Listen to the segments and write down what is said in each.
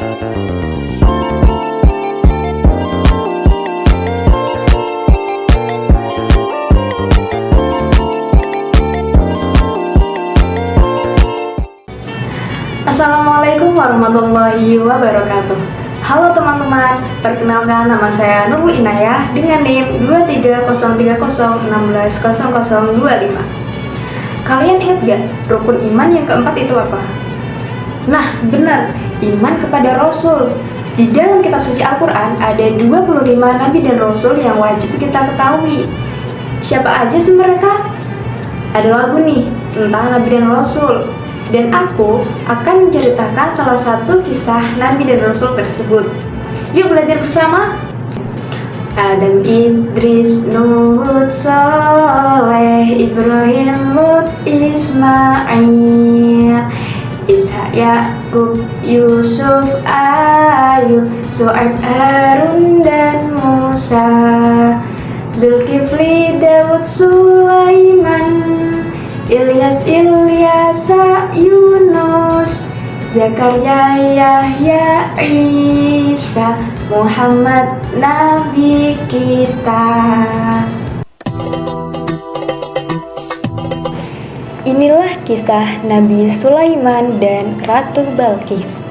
Assalamualaikum warahmatullahi wabarakatuh. Halo teman-teman, perkenalkan nama saya Nurul Inayah dengan NIM 23030160025. Kalian ingat gak rukun iman yang keempat itu apa? Nah, benar, iman kepada Rasul. Di dalam kitab suci Al-Quran ada 25 nabi dan rasul yang wajib kita ketahui. Siapa aja sih mereka? Ada lagu nih tentang nabi dan rasul, dan aku akan menceritakan salah satu kisah nabi dan rasul tersebut. Yuk belajar bersama. Adam, Idris, Nuh, Hud, Saleh, Ibrahim, Lut, Ismail, Ishak, Yakub, Yusuf, Ayub, Syuaib, Harun, dan Musa, Zulkifli, Daud, Sulaiman, Ilyas, Ilyasa, Yunus, Zakaria, Yahya, Isa, Muhammad, Nabi kita. Inilah kisah Nabi Sulaiman dan Ratu Balqis.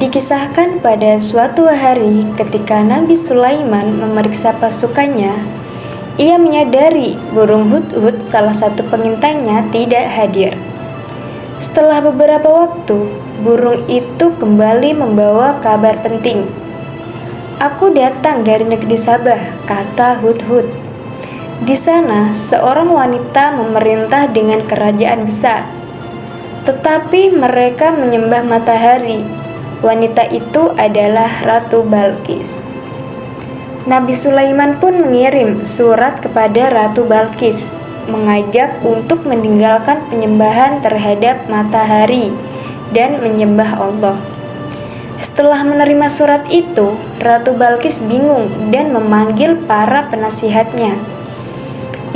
Dikisahkan pada suatu hari ketika Nabi Sulaiman memeriksa pasukannya, ia menyadari burung hudhud salah satu pengintainya tidak hadir. Setelah beberapa waktu, burung itu kembali membawa kabar penting. "Aku datang dari negeri Sabah," kata hudhud. Di sana, seorang wanita memerintah dengan kerajaan besar. Tetapi mereka menyembah matahari. Wanita itu adalah Ratu Balqis. Nabi Sulaiman pun mengirim surat kepada Ratu Balqis, mengajak untuk meninggalkan penyembahan terhadap matahari dan menyembah Allah. Setelah menerima surat itu, Ratu Balqis bingung dan memanggil para penasihatnya.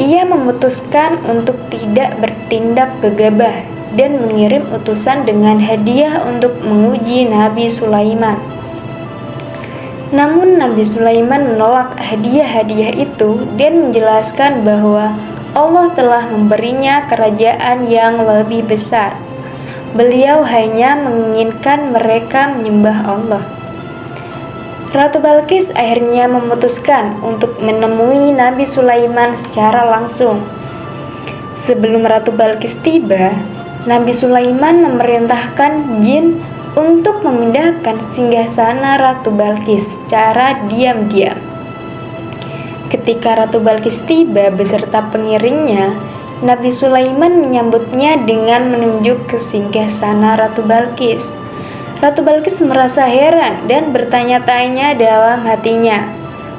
Ia memutuskan untuk tidak bertindak gegabah dan mengirim utusan dengan hadiah untuk menguji Nabi Sulaiman. Namun Nabi Sulaiman menolak hadiah-hadiah itu dan menjelaskan bahwa Allah telah memberinya kerajaan yang lebih besar. Beliau hanya menginginkan mereka menyembah Allah. Ratu Balqis akhirnya memutuskan untuk menemui Nabi Sulaiman secara langsung. Sebelum Ratu Balqis tiba, Nabi Sulaiman memerintahkan jin untuk memindahkan singgasana Ratu Balqis secara diam-diam. Ketika Ratu Balqis tiba beserta pengiringnya, Nabi Sulaiman menyambutnya dengan menunjuk ke singgasana Ratu Balqis. Ratu Balqis merasa heran dan bertanya-tanya dalam hatinya,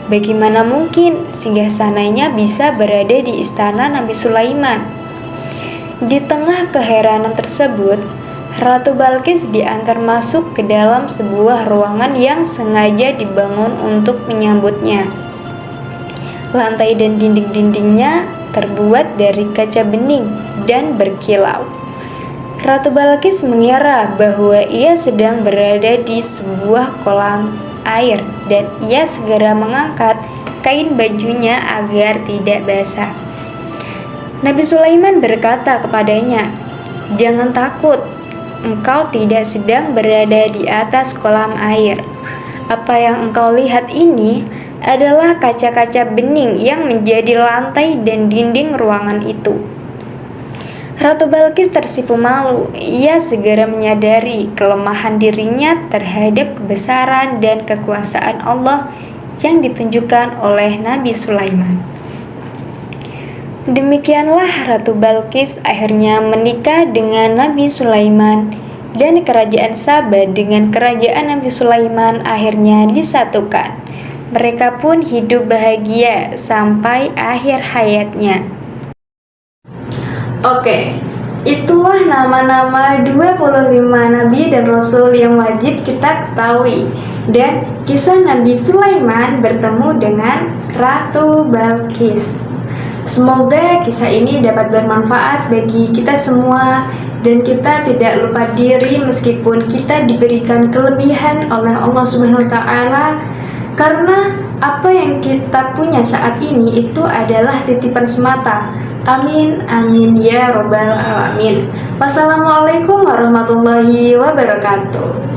bagaimana mungkin singgasananya bisa berada di istana Nabi Sulaiman? Di tengah keheranan tersebut, Ratu Balqis diantar masuk ke dalam sebuah ruangan yang sengaja dibangun untuk menyambutnya. Lantai dan dinding-dindingnya terbuat dari kaca bening dan berkilau. Ratu Balqis mengira bahwa ia sedang berada di sebuah kolam air dan ia segera mengangkat kain bajunya agar tidak basah. Nabi Sulaiman berkata kepadanya, "Jangan takut, engkau tidak sedang berada di atas kolam air. Apa yang engkau lihat ini adalah kaca-kaca bening yang menjadi lantai dan dinding ruangan itu." Ratu Balqis tersipu malu. Ia segera menyadari kelemahan dirinya terhadap kebesaran dan kekuasaan Allah yang ditunjukkan oleh Nabi Sulaiman. Demikianlah Ratu Balqis akhirnya menikah dengan Nabi Sulaiman dan kerajaan Sabah dengan kerajaan Nabi Sulaiman akhirnya disatukan. Mereka pun hidup bahagia sampai akhir hayatnya. Oke, itulah nama-nama 25 nabi dan rasul yang wajib kita ketahui dan kisah Nabi Sulaiman bertemu dengan Ratu Balqis. Semoga kisah ini dapat bermanfaat bagi kita semua dan kita tidak lupa diri meskipun kita diberikan kelebihan oleh Allah Subhanahu wa taala, karena apa yang kita punya saat ini itu adalah titipan semata. Amin amin ya robbal alamin. Wassalamualaikum warahmatullahi wabarakatuh.